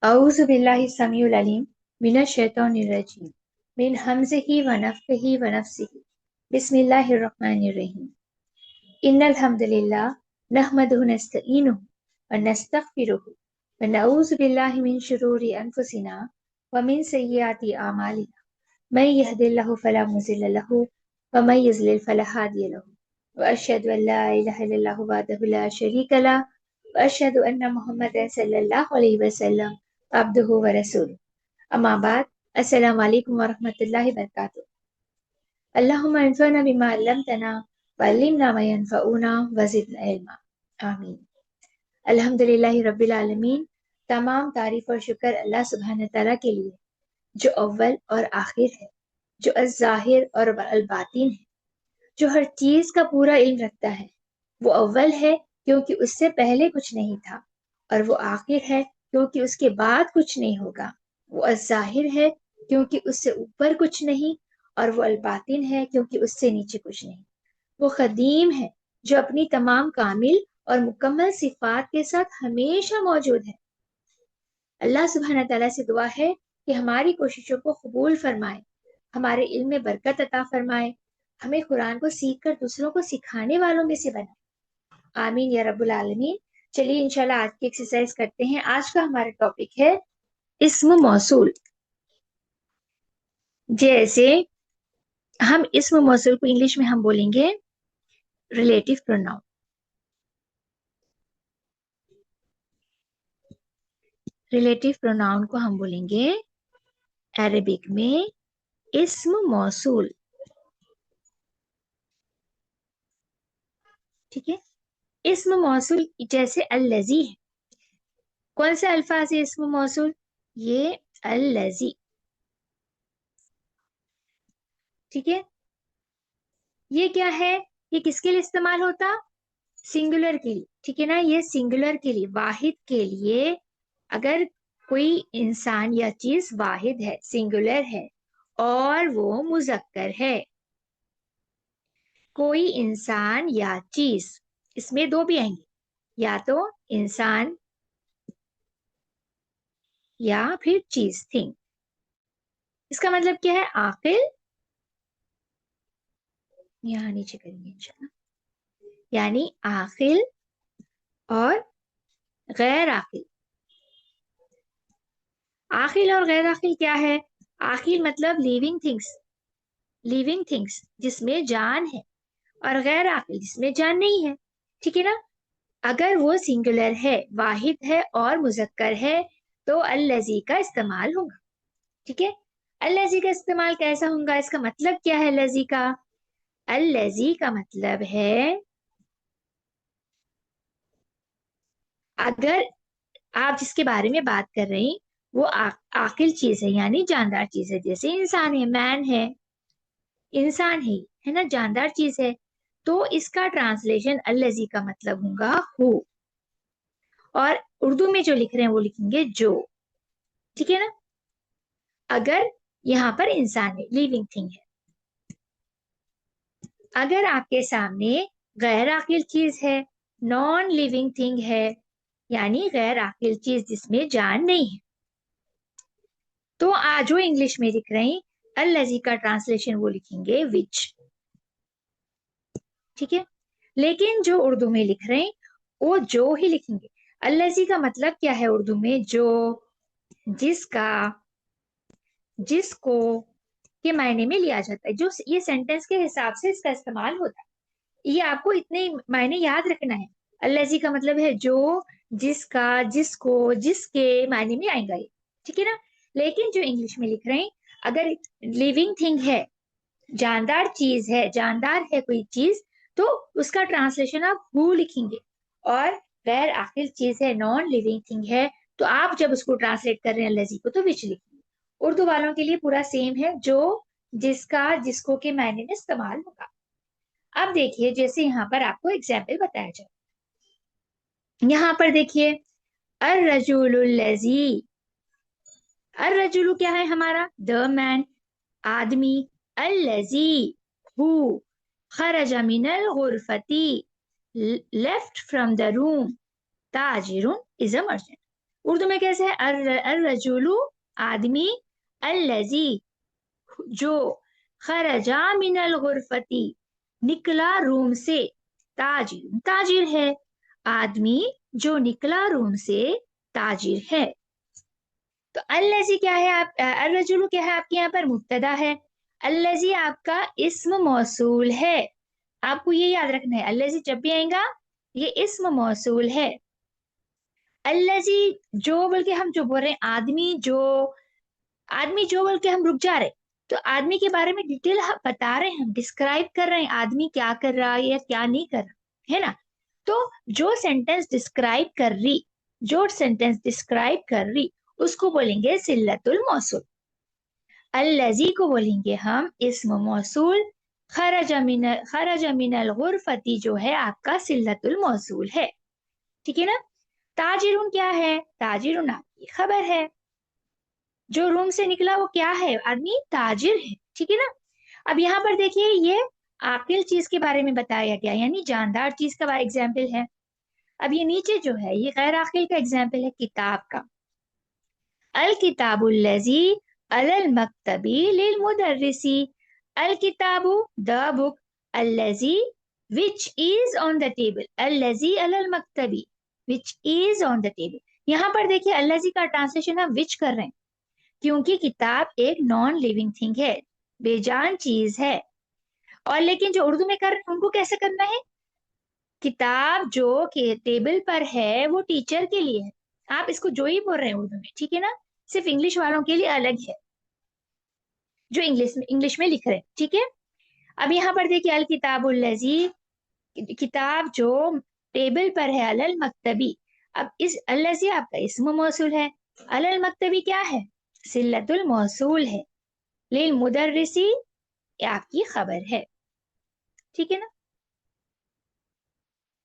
औज़ु बिल्लाहि समीउल अलीम मिनश शैतानिर रजीम मिन हमज़िही व नफ़्ख़िही व नफ़्सिही बिस्मिल्लाहिर रहमानिर रहीम इन्नल हम्दुलिल्लाह नहमदुहु व नस्तईनुहु व नस्तग़फिरुहु व नऊज़ु बिल्लाहि मिन शुरूरि अनफुसिना व मिन सय्यिआति अमालिना मन यहदिल्लाहु फला मुज़िल्ल लहु व मन युज़लिल फला हादिय लहु व अशहदु अन ला इलाहा इल्लल्लाहु वहदहु ला शरीका लहु व अशहदु अन्ना मुहम्मदन सल्लल्लाहु अलैहि वसल्लम अब्दुहु व रसूलुहु अम्मा बाद अस्सलामु अलैकुम व रहमतुल्लाहि व बरकातुहू। अल्लाहुम्मा अंफ़अना बिमा अल्लमतना व अल्लिमना मा यनफ़अुना व ज़िदना इल्मा। आमीन। अल्हम्दुलिल्लाहि रब्बिल आलमीन। तमाम तारीफ और शुक्र अल्लाह सुब्हान तआला के लिए जो अव्वल और आखिर है, जो अज़्ज़ाहिर और अल-बातिन है, जो हर चीज का पूरा इल्म रखता है। वो अव्वल है क्योंकि उससे पहले कुछ नहीं था, और वो आखिर है क्योंकि उसके बाद कुछ नहीं होगा। वो अज़्ज़ाहिर है क्योंकि उससे ऊपर कुछ नहीं, और वो अल-बातिन है क्योंकि उससे नीचे कुछ नहीं। वो क़दीम है जो अपनी तमाम कामिल और मुकम्मल सिफ़ात के साथ हमेशा मौजूद है। अल्लाह सुब्हान तआला से दुआ है कि हमारी कोशिशों को कबूल फरमाए, हमारे इल्म में बरकत अता फरमाए, हमें कुरान को सीख कर दूसरों को सिखाने वालों में से बनाए। आमीन या रब्बुल आलमीन। चलिए इंशाल्लाह आज की एक्सरसाइज करते हैं। आज का हमारा टॉपिक है इस्म मौसूल। जैसे हम इस्म मौसूल को इंग्लिश में हम बोलेंगे रिलेटिव प्रोनाउन। रिलेटिव प्रोनाउन को हम बोलेंगे अरबिक में इस्म मौसूल। ठीक है। इस्म मौसूल जैसे अल्लज़ी है। कौन सा अल्फाज है इस्म मौसूल? ये अल्लज़ी। ठीक है। ये क्या है? ये किसके लिए इस्तेमाल होता? सिंगुलर के लिए। ठीक है ना, ये सिंगुलर के लिए, वाहिद के लिए। अगर कोई इंसान या चीज वाहिद है, सिंगुलर है, और वो मुजक्कर है, कोई इंसान या चीज, इसमें दो भी आएंगे, या तो इंसान या फिर चीज, थिंग। इसका मतलब क्या है? आकिल, यहाँ नीचे करेंगे इंशाल्लाह, यानी आकिल और गैर आकिल। आकिल और गैर आकिल क्या है? आकिल मतलब लिविंग थिंग्स, लिविंग थिंग्स जिसमें जान है, और गैर आकिल जिसमें जान नहीं है। ठीक है ना। अगर वो सिंगुलर है, वाहिद है और मुजक्कर है, तो अल्लज़ी का इस्तेमाल होगा। ठीक है। अल्लज़ी का इस्तेमाल कैसा होगा? इसका मतलब क्या है अल्लज़ी का? अल्लज़ी का मतलब है अगर आप जिसके बारे में बात कर रहे हैं वो आकिल चीज है, यानी जानदार चीज है। जैसे इंसान है, मैन है, इंसान है ना, जानदार चीज है। तो इसका ट्रांसलेशन अल्लज़ी का मतलब होगा हु, और उर्दू में जो लिख रहे हैं वो लिखेंगे जो। ठीक है ना। अगर यहाँ पर इंसान है, लिविंग थिंग है। अगर आपके सामने गैर आकिल चीज है, नॉन लिविंग थिंग है, यानी गैर आकिल चीज जिसमें जान नहीं है, तो आज जो इंग्लिश में लिख रहे हैं अल्लज़ी का ट्रांसलेशन वो लिखेंगे विच। ठीक है। लेकिन जो उर्दू में लिख रहे हैं वो जो ही लिखेंगे। अल्लज़ी का मतलब क्या है उर्दू में? जो, जिसका, जिसको के मायने में लिया जाता है। जो ये सेंटेंस के हिसाब से इसका इस्तेमाल होता है। ये आपको इतने मायने याद रखना है। अल्लज़ी का मतलब है जो, जिसका, जिसको, जिसके मायने में आएगा ये। ठीक है ना। लेकिन जो इंग्लिश में लिख रहे हैं, अगर लिविंग थिंग है, जानदार चीज है, जानदार है कोई चीज, तो उसका ट्रांसलेशन आप हु लिखेंगे। और गैर आकिल चीज है, नॉन लिविंग थिंग है, तो आप जब उसको ट्रांसलेट कर रहे हैं अल्लज़ी को, तो विच लिखेंगे। उर्दू वालों के लिए पूरा सेम है, जो, जिसका, जिसको के मायने में इस्तेमाल होगा। अब देखिए, जैसे यहाँ पर आपको एग्जाम्पल बताया जाए। यहाँ पर देखिए, अर्रजुलुल्लज़ी। अर्रजुलु क्या है हमारा? द मैन, आदमी। अल्लज़ी, हु। खरजा मिनल गुरफती, लेफ्ट फ्रॉम द रूम। ताजिरुन इज अ मर्चेंट। उर्दू में कैसे है? अर रजुलु आदमी, अल्लजी जो, खरजा मिनल गुरफती निकला रूम से, ताजिर ताजिर है, आदमी जो निकला रूम से ताजिर है। तो अल्लजी क्या है? आप अर्रजुलु क्या है आपके यहाँ पर? मुब्तदा है। अल्लजी आपका इस्म मौसूल है। आपको ये याद रखना है, अल्लजी जब भी आएगा ये इस्म मौसूल है। अल्लजी जो बोल के हम जो बोल रहे हैं, आदमी जो बोल के हम रुक जा रहे, तो आदमी के बारे में डिटेल बता रहे हैं, हम डिस्क्राइब कर रहे हैं आदमी क्या कर रहा है या क्या नहीं कर रहा है ना। तो जो सेंटेंस डिस्क्राइब कर रही उसको बोलेंगे सिल्लतुल मौसूल। अल्लजी को बोलेंगे हम इस्म मौसूल। खरज मिनल गुरफती जो है आपका सिल्लतुल मौसूल है। ठीक है ना। ताजिरुन क्या है? ताजिरुन आपकी खबर है। जो रूम से निकला वो क्या है? आदमी ताजिर है। ठीक है ना। अब यहाँ पर देखिए ये आकिल चीज के बारे में बताया गया, यानी जानदार चीज का एग्जाम्पल है। अब ये नीचे जो है ये गैर आकिल का एग्जाम्पल है, किताब का। अल किताबुल्लज़ी अलल मक्तबी लिल मुदर्रिसी। अल किताबु द बुक, अल्लज़ी which is on the table, अल्लज़ी अलल मक्तबी which is on the table. यहाँ पर देखिए अल्लज़ी का ट्रांसलेशन हम विच कर रहे हैं, क्योंकि किताब एक नॉन लिविंग थिंग है, बेजान चीज है। और लेकिन जो उर्दू में कर रहे हैं उनको कैसे करना है? किताब जो के टेबल पर है वो टीचर के लिए है। आप इसको जो ही बोल रहे हैं उर्दू में, ठीक है ना। सिर्फ इंग्लिश वालों के लिए अलग है, जो इंग्लिश में लिख रहे हैं। ठीक है। अब यहाँ पर देखिए अल किताबुल्लज़ी, किताब जो टेबल पर है, अलल मक्तबी। अब इस अल्लज़ी आपका इस्म मौसूल है, अलल मक्तबी क्या है? सिल्लतुल मौसूल है। लिल मुदर्रिसी आपकी खबर है। ठीक है ना।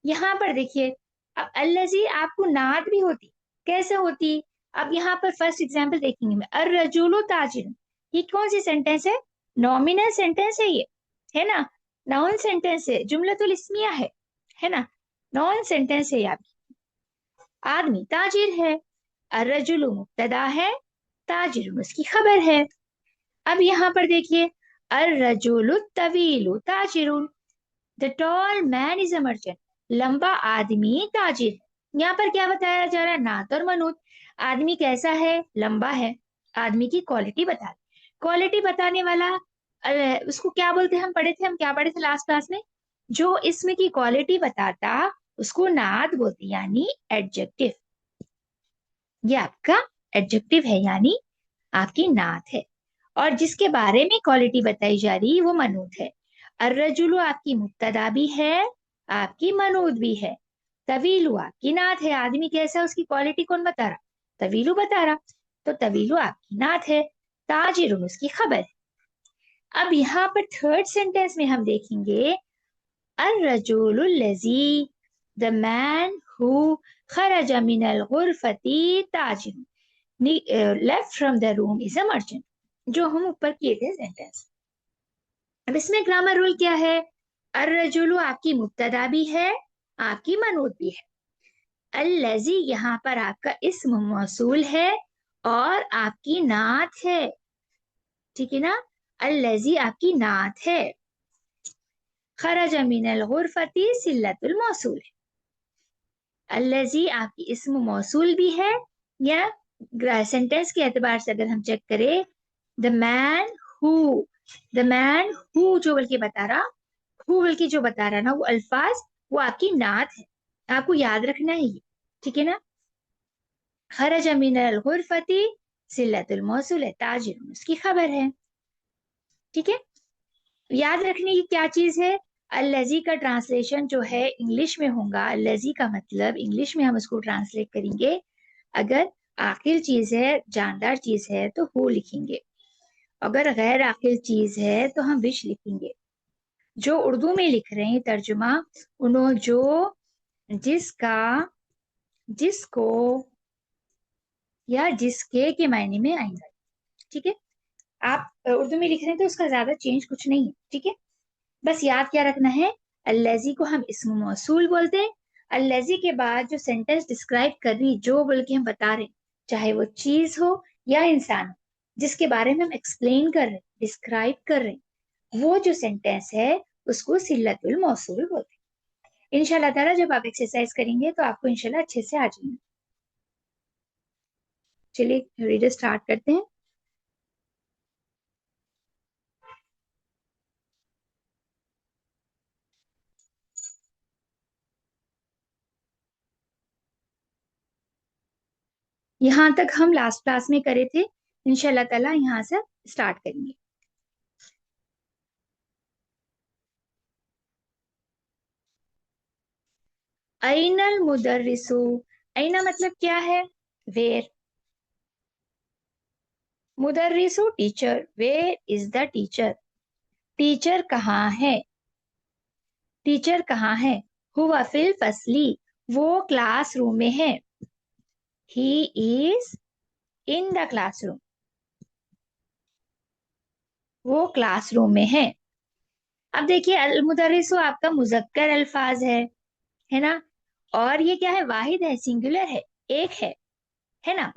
यहाँ पर देखिए अब अल्लज़ी आपको नात भी होती, कैसे होती? अब यहाँ पर फर्स्ट एग्जांपल देखेंगे मैं, अर रजूलु ताजिर। ये कौन सी सेंटेंस है? नॉमिनल सेंटेंस है ये, है ना। नाउन सेंटेंस है, जुमलतुल इस्मिया है ना। नाउन सेंटेंस है आपकी। आदमी ताजिर है, अर रजुलु मुब्तदा है, ताजिर उसकी खबर है। अब यहाँ पर देखिए अर रजुलु तवीलु ताजिरुन, the tall man is a merchant, लंबा आदमी ताजिर है। यहाँ पर क्या बताया जा रहा है? नात और मनूत। आदमी कैसा है? लंबा है। आदमी की क्वालिटी बता, क्वालिटी बताने वाला उसको क्या बोलते हैं? हम क्या पढ़े थे लास्ट क्लास में? जो इसमें की क्वालिटी बताता उसको नात बोलते, यानी एडजेक्टिव। ये आपका एडजेक्टिव है, यानी आपकी नात है। और जिसके बारे में क्वालिटी बताई जा रही वो मनूत है। अर्रजुलु आपकी मुब्तदा भी है, आपकी मनूद भी है। तवीलु आपकी नात है, आदमी कैसा उसकी क्वालिटी कौन बता रहा? तवीलु बता रहा, तो तवीलु आपकी नात है। ताजिरुन उसकी खबर है। अब यहाँ पर थर्ड सेंटेंस में हम देखेंगे अर्रजुलुल्लज़ी, द मैन हु खरज मिनल गुरफती ताजिर left from the room is a merchant, जो हम ऊपर किए थे सेंटेंस। अब इसमें ग्रामर रूल क्या है? अर्रजुलु आपकी मुब्तदा भी है, आपकी मनूत भी है। अल्लज़ी यहाँ पर आपका इस्म मौसूल है और आपकी नात है। ठीक है ना। अल्लज़ी आपकी नात है। खरज मिनल गुरफती सिल्लतुल मौसूल है। अल्लज़ी आपकी इस्म मौसूल भी है, या सेंटेंस के एतबार से अगर हम चेक करें, the man who, the man who जो बल्कि बता रहा, हु बल्कि जो बता रहा ना वो अल्फाज, वो आपकी नात है। आपको याद रखना है ये। ठीक है ना। खरज मिनल गुरफती सिल्लतुल मौसूल है, ताजिर उसकी खबर है। ठीक है। याद रखने की क्या चीज है? अल्लज़ी का ट्रांसलेशन जो है इंग्लिश में होगा, अल्लज़ी का मतलब इंग्लिश में हम उसको ट्रांसलेट करेंगे, अगर आकिल चीज है, जानदार चीज है तो हु लिखेंगे, अगर गैर आकिल चीज है तो हम विच लिखेंगे। जो उर्दू में लिख रहे हैं तर्जुमा, उन्होंने जो जिसका, जिसको या जिसके के मायने में आएंगे। ठीक है। आप उर्दू में लिख रहे हैं तो उसका ज्यादा चेंज कुछ नहीं है। ठीक है। बस याद क्या रखना है, अल्लज़ी को हम इस्म मौसूल बोलते हैं, अल्लजी के बाद जो सेंटेंस डिस्क्राइब कर रही, जो बोल के हम बता रहे, चाहे वो चीज हो या इंसान हो, जिसके बारे में हम एक्सप्लेन कर रहे, डिस्क्राइब कर रहे, वो जो सेंटेंस है उसको सिलतुल मौसूल बोलते हैं। इंशाल्लाह ताला जब आप एक्सरसाइज करेंगे तो आपको इंशाल्लाह अच्छे से आ जाएंगे। चलिए रीडर स्टार्ट करते हैं। यहाँ तक हम लास्ट क्लास में करे थे, इंशाल्लाह ताला यहाँ से स्टार्ट करेंगे। ऐनल मुदर्रिसु, ऐना मतलब क्या है, वेयर, मुदर्रिसु teacher, where is the teacher, teacher कहाँ है, टीचर कहाँ है, हुआ फिल फसली, वो क्लासरूम में है, he is in the classroom, वो क्लासरूम में है। अब देखिए अल मुदर्रिसु आपका मुजक्कर अल्फाज है ना, और ये क्या है, वाहिद है, सिंगुलर है, एक है ना।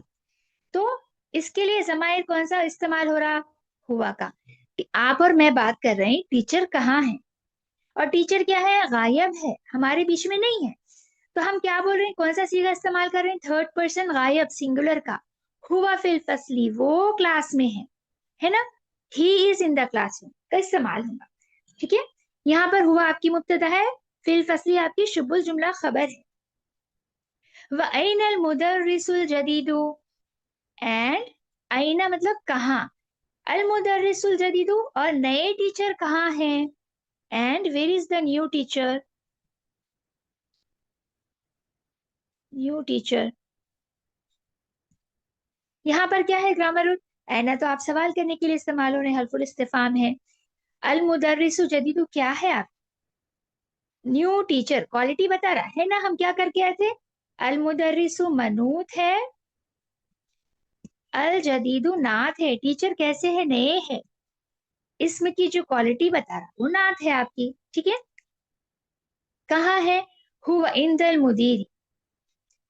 तो इसके लिए जमाइर कौन सा इस्तेमाल हो रहा, हुआ का। आप और मैं बात कर रहे हैं टीचर कहाँ है, और टीचर क्या है, गायब है, हमारे बीच में नहीं है। तो हम क्या बोल रहे हैं, कौन सा सीगा इस्तेमाल कर रहे हैं, थर्ड पर्सन गायब सिंगुलर का, हुआ फिल फसली, वो क्लास में है ना, he is in the classroom का इस्तेमाल होगा। ठीक है, यहाँ पर हुआ आपकी मुब्तदा है, फिल फसली आपकी शुबुल जुमला खबर है। व अइनल मुदर्रिसुल जदीदु, एंड आईना मतलब कहाँ, अल मुदर्रिसुल जदीदु और नए टीचर कहाँ हैं, and where is the new teacher, new teacher. यहाँ पर क्या है ग्रामर रूल, ऐना तो आप सवाल करने के लिए इस्तेमाल हो रहे हैं, हल्फुल इस्तिफाम है। अल मुदर्रिसु जदीदु क्या है, आप न्यू टीचर क्वालिटी बता रहा है ना, हम क्या करके आए थे, अल मुदर्रिसु मनूत है, अल जदीदु नात है, टीचर कैसे है, नए है, इसमें की जो क्वालिटी बता रहा वो नात है आपकी। ठीक है, कहाँ है, हुआ इंदल मुदीरी,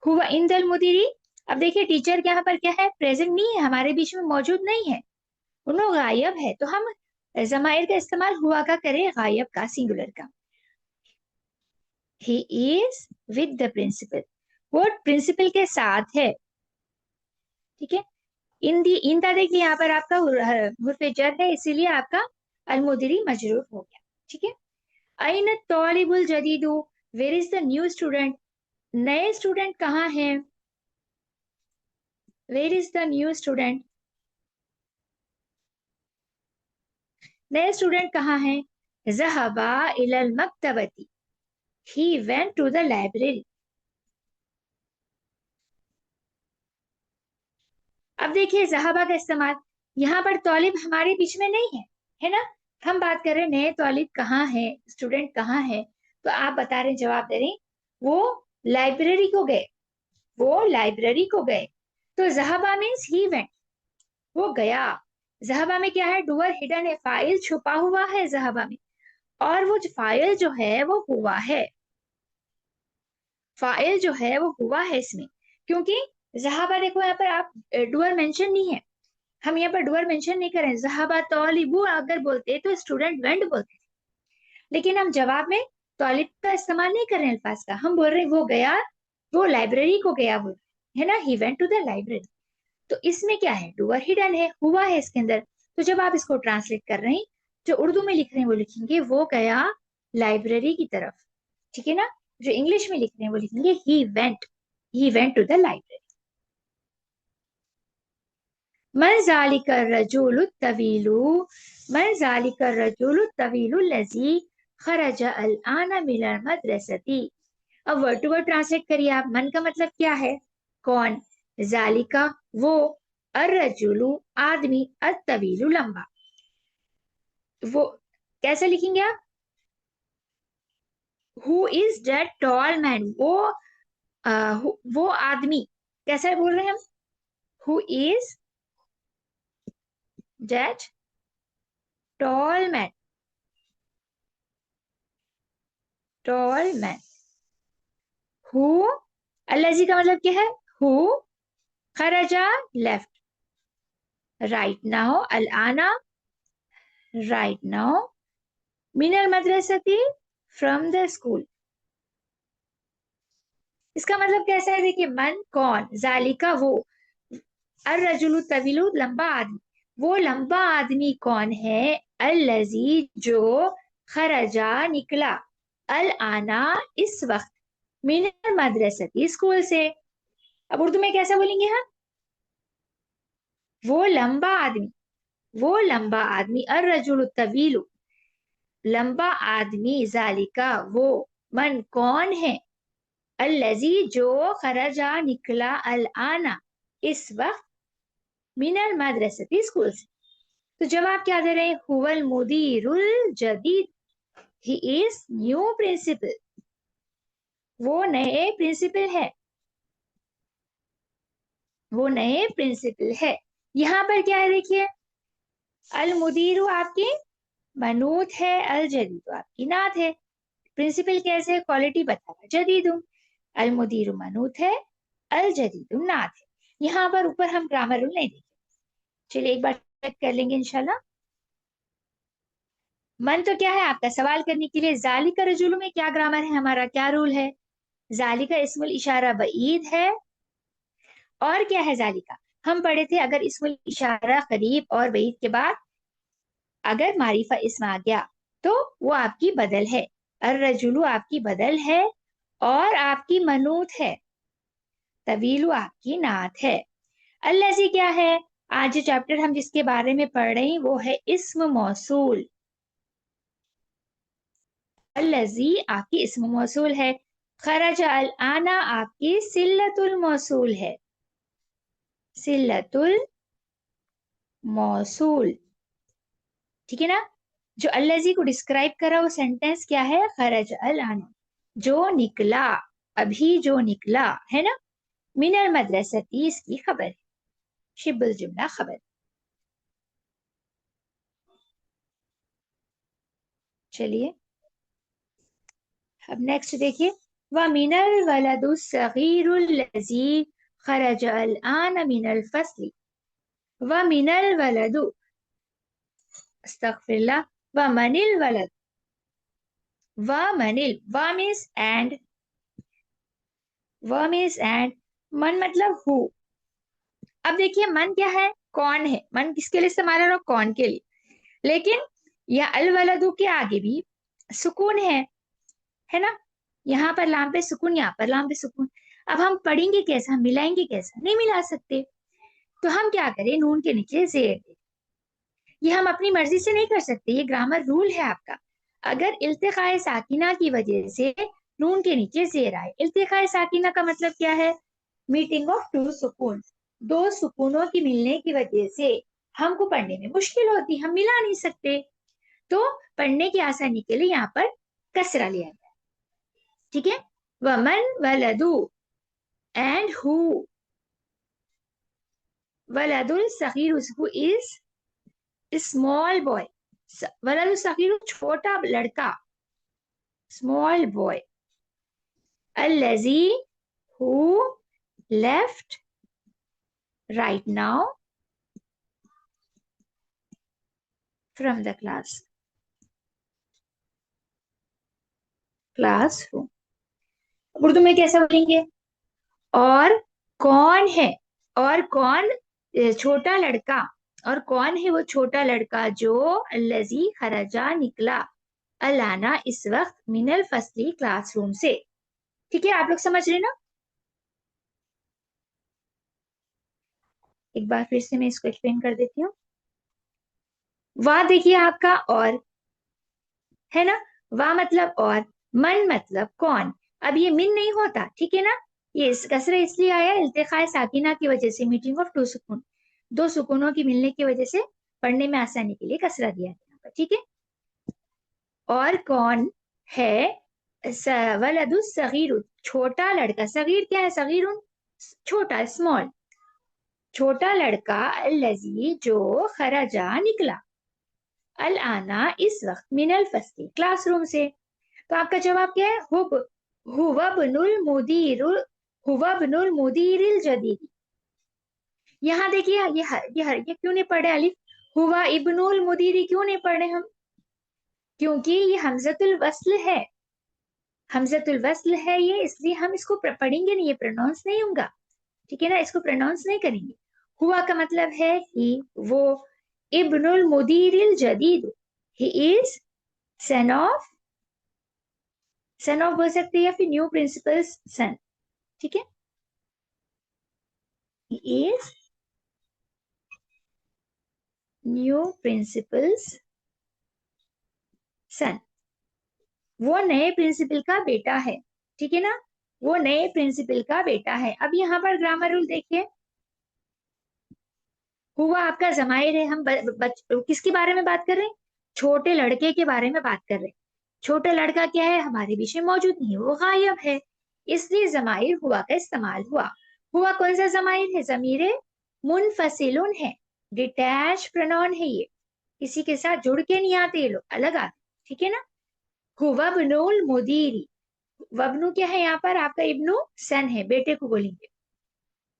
हुआ इंदल मुदीरी। अब देखिए टीचर यहाँ पर क्या है, प्रेजेंट नहीं है, हमारे बीच में मौजूद नहीं है, उन्हों गायब है, तो हम जमाइर का इस्तेमाल हुआ का करें, गायब का सिंगुलर का। He is with the principal, वो प्रिंसिपल के साथ है। ठीक है, इन दी इंदा देखिए यहाँ पर आपका हुर्फ जर है, इसीलिए आपका अलमुदरी मजरूर हो गया। ठीक है, अइन तौलिबुल जदीदु, where is the new student, नए स्टूडेंट कहाँ है, where is the new student, नए स्टूडेंट कहाँ है, ज़हबा इलल मक्तबती, he went to the library. अब देखिए जहाबा का इस्तेमाल, यहाँ पर तौलिब हमारे बीच में नहीं है ना, हम बात कर रहे हैं नए तौलिब कहाँ है, स्टूडेंट कहाँ है, तो आप बता रहे हैं, जवाब दे रहे हैं, वो लाइब्रेरी को गए, वो लाइब्रेरी को गए। तो जहाबा मीन्स ही वेंट, वो गया। जहाबा में क्या है, डुअर हिडन है, फाइल छुपा हुआ है जहाबा में, और वो जो फाइल जो है वो हुआ है, फाइल जो है वो हुआ है इसमें, क्योंकि जहाबा देखो यहाँ पर आप डुअर मेंशन नहीं है, हम यहाँ पर डुअर मेंशन नहीं करें, ज़हाबा तौलिबू अगर बोलते तो स्टूडेंट वेंट बोलते, लेकिन हम जवाब में तौलिब का इस्तेमाल नहीं कर रहे हैं अल्फाज का, हम बोल रहे हैं वो गया, वो लाइब्रेरी को गया बोल रहे हैं, है ना, he went to the library. तो इसमें क्या है, डुअर हिडन है, हुआ है इसके अंदर। तो जब आप इसको ट्रांसलेट कर रहे हैं, जो उर्दू में लिख रहे हैं वो लिखेंगे वो गया लाइब्रेरी की तरफ। ठीक है ना, जो इंग्लिश में लिख रहे हैं वो लिखेंगे he went to the library. मन ज़ालिका रजूलु तवीलु, मन ज़ालिका रजूलु तवीलु लजी खरज अल आना मिनल मदरसती। अब वर्ड टू वर्ड ट्रांसलेट करिए आप, मन का मतलब क्या है, कौन, जालिका वो, अर रजूलु आदमी, अत तवीलु लंबा, वो कैसे लिखेंगे आप, who is that tall man, वो वो आदमी, कैसे बोल रहे हैं हम, who is that tall man, tall man, who, अल्लजी का मतलब क्या है? हु, खरजा लेफ्ट, राइट नाउ, अल आना right now, Minal मदरसती from the school. इसका मतलब कैसा है? देखिए, मन कौन, जालिका वो, अर रजुलु तवीलु लंबा आदमी, वो लंबा आदमी कौन है? अल्लजी जो, खरजा निकला, अल आना इस वक्त, मिनल मदरसती स्कूल से। अब उर्दू में कैसे बोलेंगे हम? वो लंबा आदमी, वो लंबा आदमी, अर रजुलु तवीलु लंबा आदमी, जालिका वो, मन कौन है, अल्लजी जो, खरजा निकला, अल आना इस वक्त, मिनल मदरसती स्कूल से। तो जवाब क्या दे रहे हैं? हुवल मुदीरुल जदीद, ही इज न्यू प्रिंसिपल, वो नए प्रिंसिपल है, वो नए प्रिंसिपल है। यहाँ पर क्या है देखिए, अल मुदीरु आपकी मनूत है, अल जदीद आपकी नात है। प्रिंसिपल कैसे है? क्वालिटी बता रहा, जदीदुम, अल मुदीरु मनूत है, अल जदीदुम नात है। यहाँ पर ऊपर हम ग्रामर रूल नहीं देखें, चलिए एक बार चेक कर लेंगे इंशाल्लाह। मन तो क्या है आपका सवाल करने के लिए, जालिका रजुलु में क्या ग्रामर है हमारा, क्या रूल है? जालिका इस्मुल इशारा बईद है, और क्या है जालिका? हम पढ़े थे, अगर इस्मुल इशारा करीब और बईद के बाद अगर मारिफा इस्म आ गया तो वो आपकी बदल है। अर रजुलु आपकी बदल है, और आपकी मनूत है, तवीलु आपकी नात है। अल्लजी क्या है? आज जो चैप्टर हम जिसके बारे में पढ़ रहे हैं वो है इस्म मौसूल। अल्लजी आपकी इस्म मौसूल है, खरज अल आना आपकी सिल्लतुल मौसूल है, सिल्लतुल मौसूल, ठीक है ना? जो अल्लजी को डिस्क्राइब करा वो सेंटेंस क्या है? खरज अल आना, जो निकला, अभी जो निकला, है ना? मिनल मदरसती इसकी खबर है, शिबुल जुमला खबर। चलिए अब नेक्स्ट देखिए, व मिनल वलदु सगीरुल लजी खरज अल आन मिनल फस्ली, व मिनल वलदु, अस्तगफिरुल्लाह, व मनिल वलद, व मनिल, व मीन्स एंड, व मीन्स एंड, मन मतलब हु। अब देखिए मन क्या है? कौन है। मन किसके लिए इस्तेमाल हो रहा है? कौन के लिए। लेकिन यह अल वलदु के आगे भी सुकून है ना? यहाँ पर लाम पे सुकून, यहाँ पर लाम पे सुकून। अब हम पढ़ेंगे कैसे, हम मिलाएंगे कैसे? नहीं मिला सकते, तो हम क्या करें? नून के नीचे जेर दे। ये हम अपनी मर्जी से नहीं कर सकते, ये ग्रामर रूल है आपका। अगर इल्तिकाए साकिना की वजह से नून के नीचे जेर आए, इल्तिकाए साकिना का मतलब क्या है? मीटिंग ऑफ टू सुकून, दो सुकूनों की मिलने की वजह से हमको पढ़ने में मुश्किल होती, हम मिला नहीं सकते। तो पढ़ने की आसानी के लिए यहाँ पर कसरा लिया गया, ठीक है? वमन वलदू, एंड हु, वलदुल सगीर हु इज स्मॉल बॉय, वलदुल सगीर छोटा लड़का, स्मॉल बॉय, अल्लजी who left right now from the classroom. Urdu में कैसे बोलेंगे? और कौन है, और कौन छोटा लड़का, और कौन है वो छोटा लड़का जो अल्लजी खरजा निकला, अलाना इस वक्त, मिनल फसली क्लासरूम से। ठीक है, आप लोग समझ रहे ना? एक बार फिर से मैं इसको एक्सप्लेन कर देती हूँ। वाह देखिए आपका और है ना, वाह मतलब और, मन मतलब कौन। अब ये मिन नहीं होता, ठीक है ना? ये कसरा इसलिए आया इल्तिकाए साकिना की वजह से, मीटिंग ऑफ टू सुकून, दो सुकूनों की मिलने की वजह से पढ़ने में आसानी के लिए कसरा दिया है, ठीक है? और कौन है? वलदु सगीर, छोटा लड़का, सगीर क्या है? सगीर छोटा, स्मॉल, छोटा लड़का, अल्लजी जो, खरजा निकला, अल आना इस वक्त, मिनल फसली क्लासरूम से। तो आपका जवाब क्या है? हुब, हुवा बनुल मुदीरुल हुवा बनुल मुदीरिल जदीद। यहाँ देखिए ये क्यों नहीं पढ़े अलिफ? हुवा इब्नुल मुदीरी क्यों नहीं पढ़े हम? क्योंकि ये हमजतुल वस्ल है। हमजतुल वस्ल है ये, इसलिए हम इसको पढ़ेंगे नहीं, ये प्रोनाउंस नहीं होगा। ठीक है ना, इसको प्रोनाउंस नहीं करेंगे। हुआ का मतलब है ही, वो। इब्नुल मुदीरिल जदीद, he is son of, son of बोल सकते हैं या फिर न्यू प्रिंसिपल्स सन। ठीक है, ही इज न्यू प्रिंसिपल्स सन। वो नए प्रिंसिपल का बेटा है। ठीक है ना, वो नए प्रिंसिपल का बेटा है। अब यहाँ पर ग्रामर रूल देखिए। हुआ आपका जमाइर है। हम किसके बारे में बात कर रहे हैं? छोटे लड़के के बारे में बात कर रहे हैं। छोटा लड़का क्या है? हमारे बीच में मौजूद नहीं है, वो गायब है। इसलिए जमाइर हुआ का इस्तेमाल हुआ। हुआ कौन सा जमाइर है? जमीरे मुनफसिलुन है, डिटैच प्रोनाउन है ये। किसी के साथ जुड़ के नहीं आते ये लोग, अलग आते। ठीक है ना। हुआ बनुल मुदीरी, वबनु क्या है यहाँ पर? आपका इब्नु सन है, बेटे को बोलेंगे।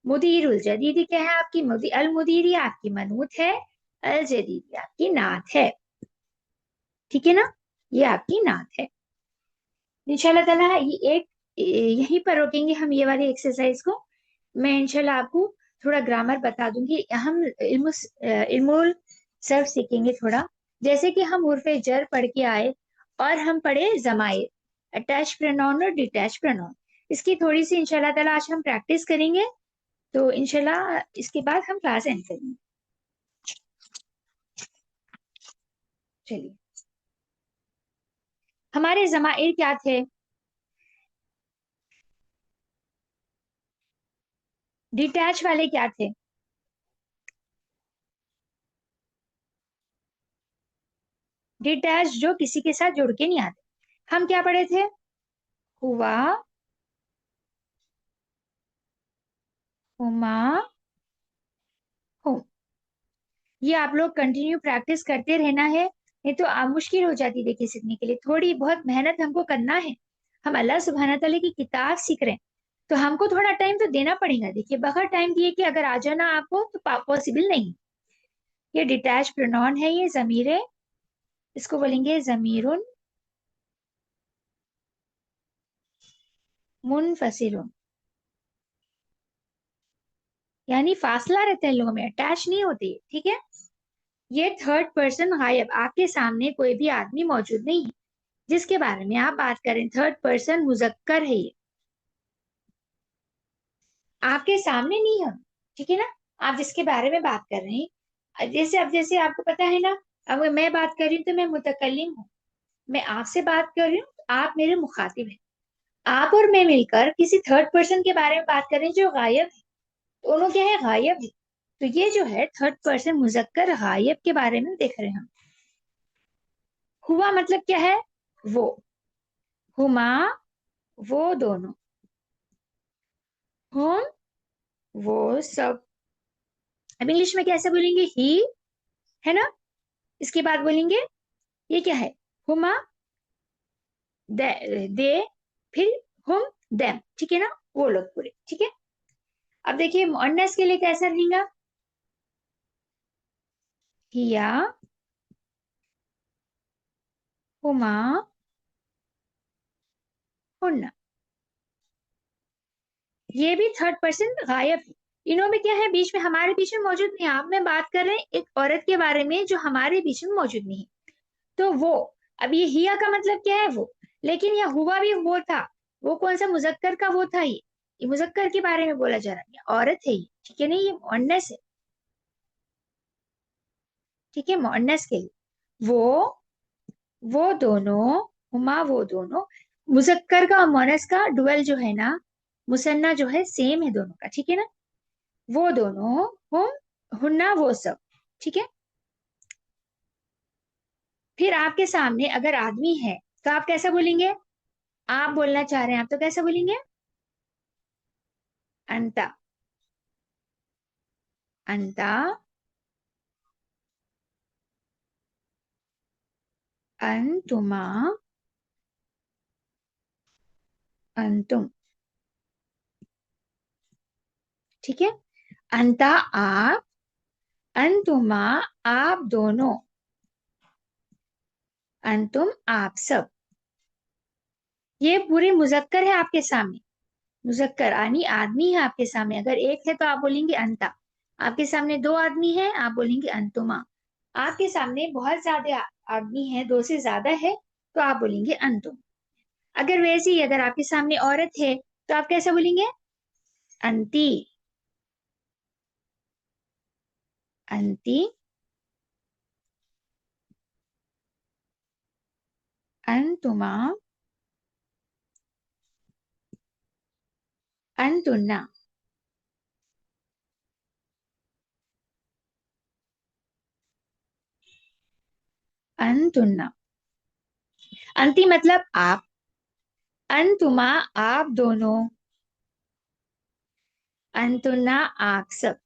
मुदीरुल जदीदी क्या है आपकी? अल मुदीरी आपकी मनूत है, अल जदीदी आपकी नात है। ठीक है ना, ये आपकी नात है। इंशाल्लाह ताला ये एक, यहीं पर रोकेंगे हम ये वाली एक्सरसाइज को। मैं इंशाल्लाह आपको थोड़ा ग्रामर बता दूंगी। हम इल्मुल सर्फ सीखेंगे थोड़ा। जैसे कि हम उर्फे जर पढ़ के आए और हम पढ़े जमाइर, अटैच प्रोनाउन और डिटैच प्रोनाउन। इसकी थोड़ी सी इंशाल्लाह ताला आज हम प्रैक्टिस करेंगे। तो इंशाल्लाह इसके बाद हम क्लास एंड करेंगे। चलिए, हमारे जमाइर क्या थे? डिटैच वाले क्या थे? डिटैच जो किसी के साथ जुड़ के नहीं आते। हम क्या पढ़े थे? हुआ, हुमा, हुम। ये आप लोग कंटिन्यू प्रैक्टिस करते रहना है, नहीं तो आप मुश्किल हो जाती है देखिए सीखने के लिए। थोड़ी बहुत मेहनत हमको करना है। हम अल्लाह सुब्हाना तआला की किताब सीख रहे हैं, तो हमको थोड़ा टाइम तो देना पड़ेगा। देखिए बगैर टाइम दिए कि अगर आ जाना आपको तो पॉसिबल नहीं। ये डिटैच प्रोनाउन है, ये जमीर है। इसको बोलेंगे जमीरुन मुनफसिलुन, यानी फासला रहता है इन लोगों में, अटैच नहीं होती। ठीक है। ये थर्ड पर्सन गायब, आपके सामने कोई भी आदमी मौजूद नहीं है जिसके बारे में आप बात करें। थर्ड पर्सन मुजक्कर है ये, आपके सामने नहीं है। ठीक है ना, आप जिसके बारे में बात कर रहे हैं, जैसे अब जैसे आपको पता है ना, अब मैं बात कर रही हूँ तो मैं मुतकल्लिम हूँ। मैं आपसे बात कर रही हूँ तो आप मेरे मुखातिब हैं। आप और मैं मिलकर किसी थर्ड पर्सन के बारे में बात कर रहे हैं जो गायब है। दोनों क्या है? गायब है। तो ये जो है थर्ड पर्सन मुजक्कर गायब के बारे में देख रहे हैं हम। हुआ मतलब क्या है? वो। हुमा, वो दोनों। हम, वो सब। अब इंग्लिश में कैसे बोलेंगे? ही, है ना। इसके बाद बोलेंगे ये क्या है? हुमा, दे, फिर हम, देम। ठीक है ना, वो लोग पूरे। ठीक है। अब देखिए मुअन्नस के लिए कैसा रहेगा? हिया, हुमा, हुन्ना। ये भी थर्ड पर्सन गायब है। इन्हों में क्या है? बीच में, हमारे बीच में मौजूद नहीं है। आप में बात कर रहे हैं एक औरत के बारे में जो हमारे बीच में मौजूद नहीं है, तो वो। अब ये हिया का मतलब क्या है? वो। लेकिन यह हुआ भी वो था। वो कौन सा? मुजक्कर का वो था ये मुजक्कर के बारे में बोला जा रहा है, ये औरत है ये। ठीक है, नहीं ये मुअन्नस है। ठीक है, मुअन्नस के लिए वो दोनों। हुमा, वो दोनों। मुजक्कर का और मुअन्नस का डुअल जो है ना, मुसन्ना जो है, सेम है दोनों का। ठीक है ना, वो दोनों। हुम, हुन्ना, वो सब। ठीक है। फिर आपके सामने अगर आदमी है तो आप कैसा बोलेंगे? आप बोलना चाह रहे हैं आप तो कैसा बोलेंगे? अंता, अंता, अंतुमा, अंतुम, ठीक है। अंता आप, अंतुमा आप दोनों, अंतुम आप सब। ये पूरे मुजक्कर है आपके सामने, मुजक्कर यानी आदमी है आपके सामने। अगर एक है तो आप बोलेंगे अंता, आपके सामने दो आदमी है आप बोलेंगे अंतुमा, आपके सामने बहुत ज्यादा आदमी है, दो से ज्यादा है तो आप बोलेंगे अंतुम। अगर वैसे ही अगर आपके सामने औरत है तो आप कैसे बोलेंगे? अंती, अंती, अंतुमा, अंतुन्ना। अंतुन्ना, अंती मतलब आप, अंतुमा आप दोनों, अंतुन्ना आप सब।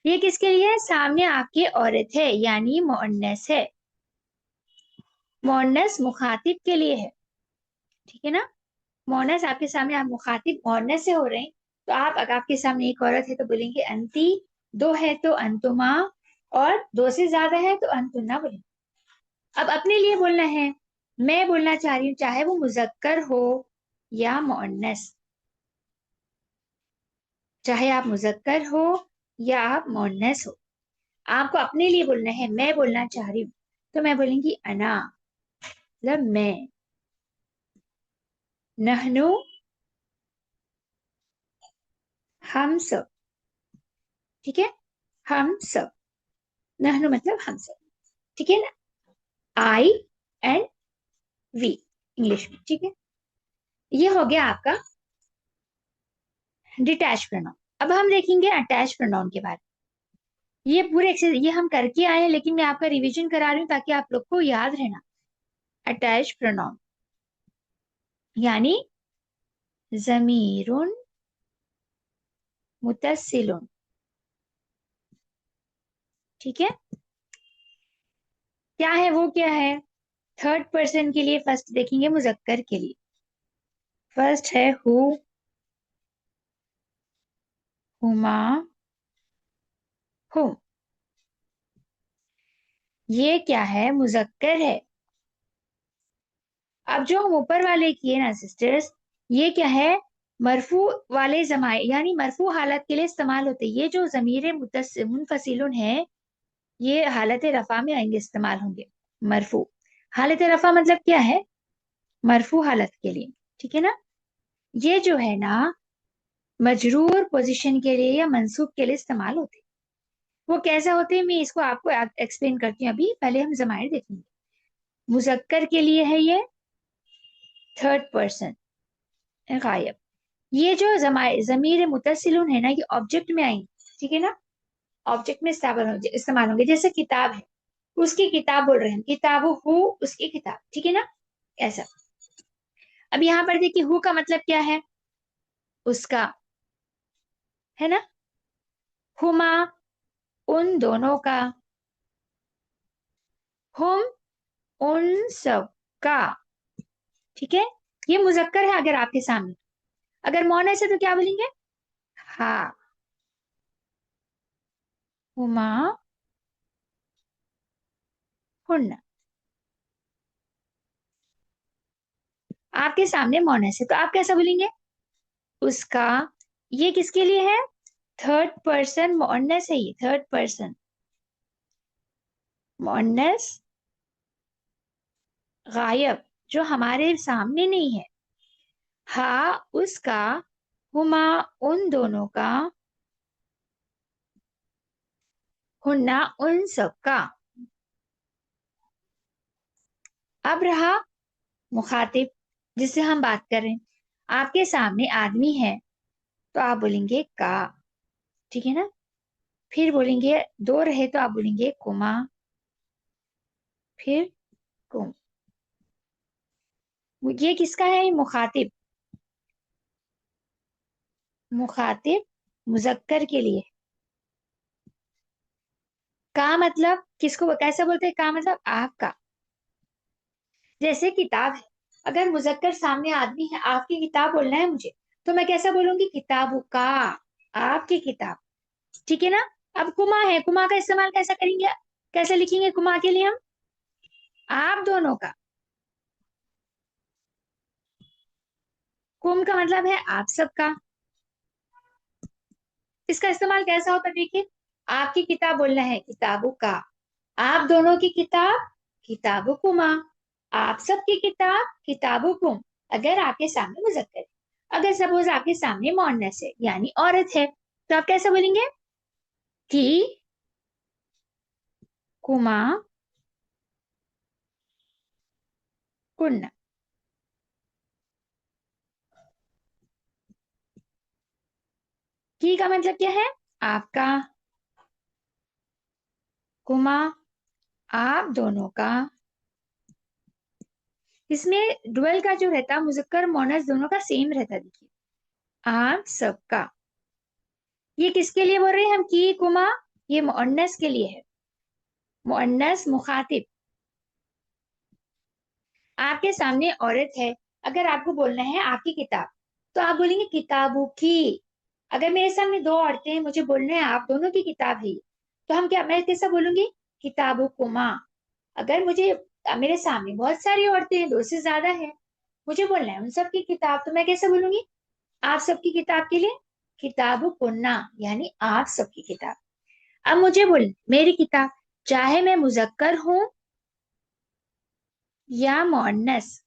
ये किसके लिए है? सामने आपके औरत है यानी मुअन्नस है, मुअन्नस मुखातिब के लिए है, ठीक है ना। मुअन्नस आपके सामने, आप मुखातिब मुअन्नस से हो रहे हैं, तो आप अगर आपके सामने एक औरत है तो बोलेंगे अंती, दो है तो अंतुमा, और दो से ज्यादा है तो अंतुन्ना बोलेंगे। अब अपने लिए बोलना है, मैं बोलना चाह रही हूँ, चाहे वो मुजक्कर हो या मुअन्नस, चाहे आप मुजक्कर हो या आप मुअन्नस हो, आपको अपने लिए बोलना है। मैं बोलना चाह रही हूँ तो मैं बोलेंगी अना, मतलब मैं। नहनु हम सब, ठीक है, हम सब। नहनु मतलब हम सब, ठीक है ना। आई एंड वी, इंग्लिश में, ठीक है। ये हो गया आपका डिटैच प्रोनाउन। अब हम देखेंगे अटैच प्रोनाउन के बारे में। ये पूरे ये हम करके आए हैं, लेकिन मैं आपका रिवीजन करा रही हूँ ताकि आप लोग को याद रहना। अटैच प्रोनाउन यानी जमीरुन मुतस्सिलुन, ठीक है। क्या है वो, क्या है? थर्ड पर्सन के लिए फर्स्ट देखेंगे, मुजक्कर के लिए फर्स्ट है हु, हुमा, हुम। ये क्या है? मुजक्कर है। अब जो हम ऊपर वाले किए ना सिस्टर्स, ये क्या है? मरफू वाले जमाए यानी मरफू हालत के लिए इस्तेमाल होते हैं। ये जो जमीर मुनफसिलुन है, ये हालत रफा में आएंगे, इस्तेमाल होंगे। मरफू हालत रफा मतलब क्या है? मरफू हालत के लिए, ठीक है ना। ये जो है ना, मजरूर पोजीशन के लिए या मंसूब के लिए इस्तेमाल होते हैं। वो कैसा होते हैं, मैं इसको आपको एक्सप्लेन करती हूँ। अभी पहले हम जमायर देखेंगे। मुजक्कर के लिए है ये थर्ड पर्सन गायब। ये जो जमीर मुतसिलुन है ना, ये ऑब्जेक्ट में आएंगे, ठीक है ना। ऑब्जेक्ट में इस्तेमाल होंगे। जैसे किताब है, उसकी किताब बोल रहे हैं, किताबु हु, उसकी किताब, ठीक है ना, ऐसा। अब यहाँ पर देखिए, हु का मतलब क्या है? उसका, है ना। हुमा उन दोनों का, हुम उन सब का, ठीक है। ये मुजक्कर है अगर आपके सामने। अगर मोनस है तो क्या बोलेंगे? हाँ, हुमा हुन्ना। आपके सामने मोनस है तो आप कैसा बोलेंगे? उसका। ये किसके लिए है? थर्ड पर्सन मोअन्नस है, ये थर्ड पर्सन मोअन्नस गायब, जो हमारे सामने नहीं है। हा उसका, हुमा उन दोनों का, हुन्ना उन सब का। अब रहा मुखातिब, जिससे हम बात कर रहे हैं। आपके सामने आदमी है तो आप बोलेंगे का, ठीक है ना। फिर बोलेंगे, दो रहे तो आप बोलेंगे कुमा, फिर कुम। ये किसका है? मुखातिब, मुखातिब मुजक्कर के लिए। का मतलब किसको कैसे बोलते हैं? का मतलब आपका। जैसे किताब है, अगर मुजक्कर सामने आदमी है, आपकी किताब बोलना है मुझे, तो मैं कैसा बोलूंगी? किताबु का, आपकी किताब। ठीक है ना? अब कुमा है, कुमा का इस्तेमाल कैसा करेंगे, कैसे लिखेंगे कुमा के लिए हम? आप दोनों का। कुम का मतलब है आप सबका। इसका इस्तेमाल कैसा होता है देखिए, आपकी किताब बोलना है किताबु का, आप दोनों की किताब किताबुकुमा, आप सबकी किताब किताबुकुम। अगर आपके सामने मुजक्कर है, अगर सपोज आपके सामने मुअन्नस है यानी औरत है, तो आप कैसे बोलेंगे? कि कुमा कुन्ना। की का मतलब क्या है? आपका। कुमा आप दोनों का। इसमें डुअल का जो रहता है, मुजक्कर मोनस दोनों का सेम रहता है, देखिए, आप सबका। ये किसके लिए बोल रहे हैं हम की कुमा? ये मुअन्नस के लिए है, मुअन्नस मुखातिब। आपके सामने औरत है, अगर आपको बोलना है आपकी किताब, तो आप बोलेंगे किताबों की। अगर मेरे सामने दो औरतें हैं, मुझे बोलना है आप दोनों की किताब है ये, तो हम क्या, मैं कैसा बोलूंगी? किताबों कुमा। अगर मुझे, मेरे सामने बहुत सारी औरतें हैं, दो से ज्यादा है, मुझे बोलना है उन सबकी किताब, तो मैं कैसे बोलूंगी? आप सबकी किताब के लिए किताबु कुन्ना, यानी आप सबकी किताब। अब मुझे बोल मेरी किताब, चाहे मैं मुजक्कर हूं या मुअन्नस,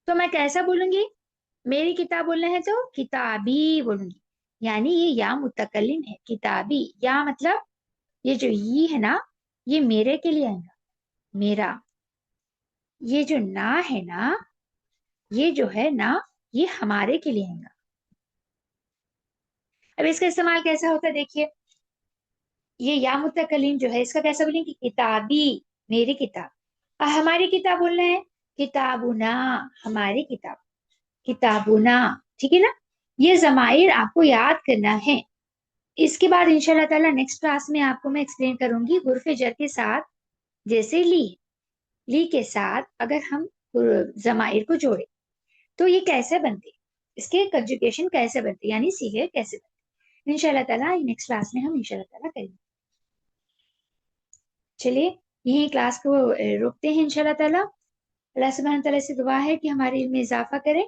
तो मैं कैसा बोलूंगी? मेरी किताब बोलना है तो किताबी बोलूंगी, यानी ये या मुतकल्लिम है, किताबी। या मतलब ये जो ये है ना, ये मेरे के लिए आएगा, मेरा। ये जो ना है ना, ये जो है ना, ये हमारे के लिए आएगा। अब इसका इस्तेमाल कैसा होता है देखिए, ये या मुतकल्लिम जो है, इसका कैसा बोलेंगे? किताबी, मेरी किताब। हमारी किताब बोलना है किताबुना, हमारी किताब, किताबुना। ठीक है ना? ये जमाइर आपको याद करना है। इसके बाद इंशाल्लाह ताला नेक्स्ट क्लास में आपको मैं एक्सप्लेन करूंगी हुर्फ जर के साथ, जैसे ली के साथ अगर हम जमाइर को जोड़े तो ये कैसे बनते, इसके कंजुगेशन कैसे बनते, यानी सीगे कैसे बनते। इंशाल्लाह ताला नेक्स्ट क्लास में हम इंशाल्लाह ताला करेंगे। चलिए, यही क्लास को रोकते हैं इंशाल्लाह ताला। अल्लाह सुब्हान तआला से दुआ है कि हमारे इल्म में इजाफा करे।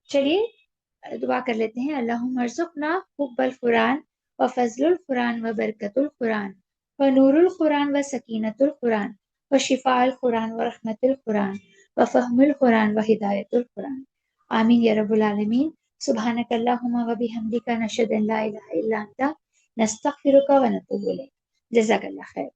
चलिए दुआ कर लेते हैं। अल्लाहुम्मा अर्ज़ुक़ना हुब्बल कुरान व फज़लुल कुरान व बरकतुल कुरान व नूरुल कुरान व सकीनतुल कुरान व शिफाउल कुरान व रहमतुल कुरान व फ़हमुल कुरान व हिदायतुल कुरान। आमीन या रब्बुल आलमीन। सुब्हानक अल्लाहुम्मा व बिहम्दिका नशहदु अन ला इलाहा इल्ला अंता नस्तगफिरुका व नतूबु इलैक। जज़ाकल्लाह खैर।